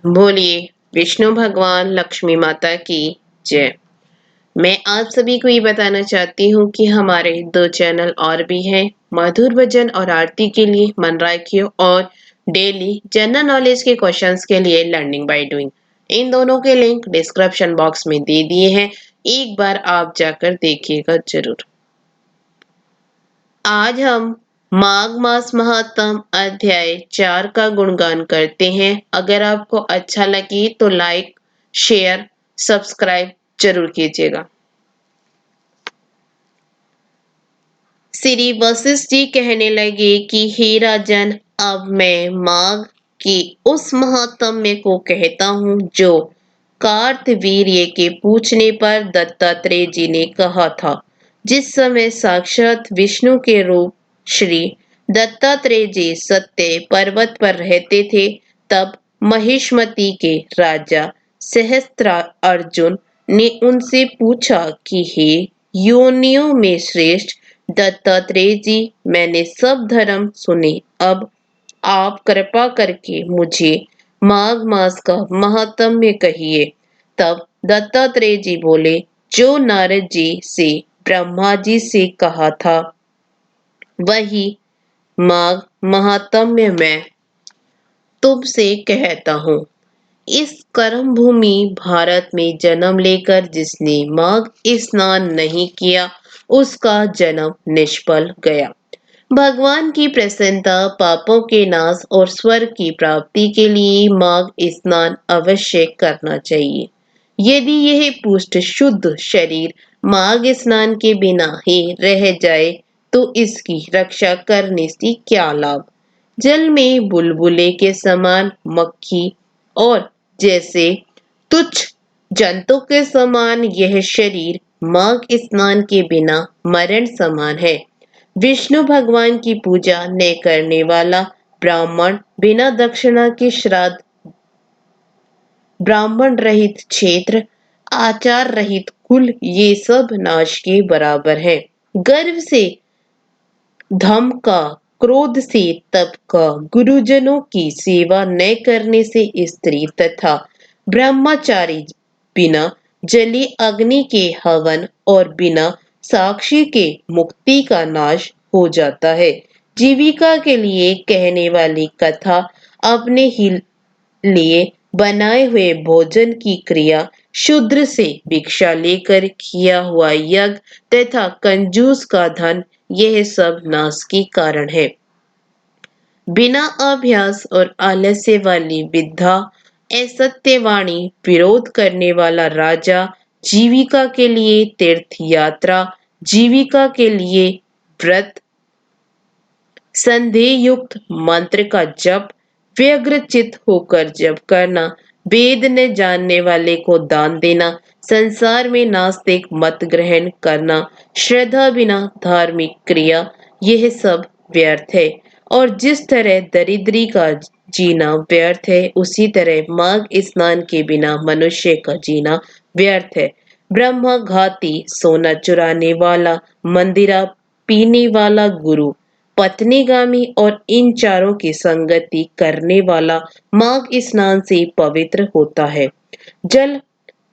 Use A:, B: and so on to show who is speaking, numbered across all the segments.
A: बोलिए विष्णु भगवान लक्ष्मी माता की जय। मैं आप सभी को ये बताना चाहती हूँ कि हमारे दो चैनल और भी हैं, मधुर भजन और आरती के लिए मन राखियो और डेली जनरल नॉलेज के क्वेश्चंस के लिए लर्निंग बाय डूइंग। इन दोनों के लिंक डिस्क्रिप्शन बॉक्स में दे दिए हैं, एक बार आप जाकर देखिएगा जरूर। आज हम माघ मास महात्म अध्याय 4 का गुणगान करते हैं। अगर आपको अच्छा लगे तो लाइक, शेयर, सब्सक्राइब जरूर कीजिएगा। श्री वशिष्ठ जी कहने लगे कि हे राजन, अब मैं माघ की उस महात्म्य को कहता हूँ जो कार्तवीर्य के पूछने पर दत्तात्रेय जी ने कहा था। जिस समय साक्षात विष्णु के रूप श्री दत्तात्रेय जी सत्य पर्वत पर रहते थे, तब महिष्मति के राजा सहस्त्रार्जुन ने उनसे पूछा कि हे योनियों में श्रेष्ठ दत्तात्रेय जी, मैंने सब धर्म सुने, अब आप कृपा करके मुझे माघ मास का महात्म्य कहिए। तब दत्तात्रेय जी बोले, जो नारद जी से ब्रह्मा जी से कहा था वही माघ महात्म्य मैं तुमसे कहता हूँ। इस कर्म भूमि भारत में जन्म लेकर जिसने माघ स्नान नहीं किया, उसका जन्म निष्फल गया। भगवान की प्रसन्नता, पापों के नाश और स्वर्ग की प्राप्ति के लिए माघ स्नान अवश्य करना चाहिए। यदि यह पुष्ट शुद्ध शरीर माघ स्नान के बिना ही रह जाए तो इसकी रक्षा करने से क्या लाभ। जल में बुलबुले के समान मक्खी और जैसे तुच्छ जंतु के समान यह शरीर माघ स्नान के बिना मरण समान है। विष्णु भगवान की पूजा न करने वाला ब्राह्मण, बिना दक्षिणा के श्राद्ध, ब्राह्मण रहित क्षेत्र, आचार रहित कुल, ये सब नाश के बराबर है। गर्व से धम का, क्रोध से तप का, गुरुजनों की सेवा न करने से स्त्री तथा ब्रह्मचारी, बिना जली अग्नि के हवन और बिना साक्षी के मुक्ति का नाश हो जाता है। जीविका के लिए कहने वाली कथा अपने ही लिए बनाए हुए भोजन की क्रिया, शूद्र से भिक्षा लेकर किया हुआ यज्ञ तथा कंजूस का धन, यह सब नाश के कारण है। बिना अभ्यास और आलस्य वाली विद्या, असत्यवाणी, विरोध करने वाला राजा, जीविका के लिए तीर्थ यात्रा, जीविका के लिए व्रत, संदेह युक्त मंत्र का जप, व्यग्रचित होकर जप करना, वेद न जानने वाले को दान देना, संसार में नास्तिक मत ग्रहण करना, श्रद्धा बिना धार्मिक क्रिया, यह सब व्यर्थ है। और जिस तरह दरिद्री का जीना व्यर्थ है, उसी तरह माघ स्नान के बिना मनुष्य का जीना व्यर्थ है। ब्रह्म घाती, सोना चुराने वाला, मंदिरा पीने वाला गुरु, पत्नीगामी और इन चारों की संगति करने वाला माघ स्नान से पवित्र होता है। जल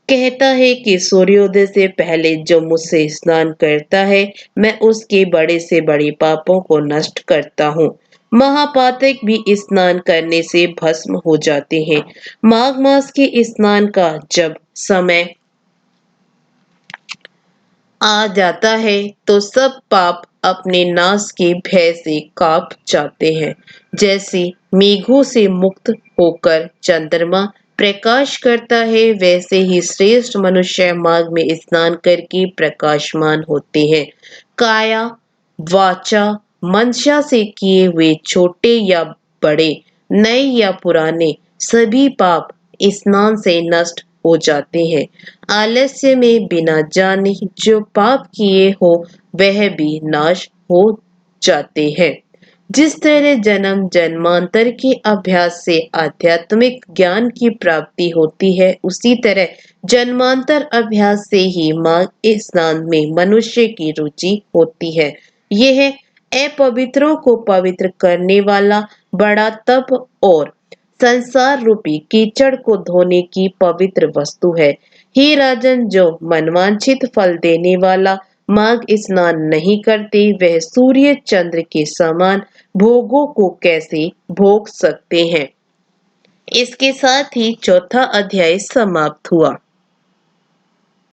A: कहता है कि सूर्योदय से पहले जो मुझसे स्नान करता है, मैं उसके बड़े से बड़े पापों को नष्ट करता हूँ। महापातक भी स्नान करने से भस्म हो जाते हैं। माघ मास के स्नान का जब समय आ जाता है तो सब पाप अपने नाश के भय से कांप जाते हैं। जैसे मेघों से मुक्त होकर चंद्रमा प्रकाश करता है, वैसे ही श्रेष्ठ मनुष्य माघ में स्नान करके प्रकाशमान होते हैं। काया, वाचा, मनसा से किए हुए छोटे या बड़े, नए या पुराने, सभी पाप स्नान से नष्ट हो जाते हैं। आलस्य में बिना जाने जो पाप किए हो वह भी नाश हो जाते हैं। जिस तरह जन्म जन्मांतर के अभ्यास से आध्यात्मिक ज्ञान की प्राप्ति होती है, उसी तरह जन्मांतर अभ्यास से ही माघ स्नान में मनुष्य की रुचि होती है। यह अपवित्रों को पवित्र करने वाला बड़ा तप और संसार रूपी कीचड़ को धोने की पवित्र वस्तु है। हे राजन, जो मनवांछित फल देने वाला माघ स्नान नहीं करते, वह सूर्य चंद्र के समान भोगों को कैसे भोग सकते हैं। इसके साथ ही चौथा अध्याय समाप्त हुआ।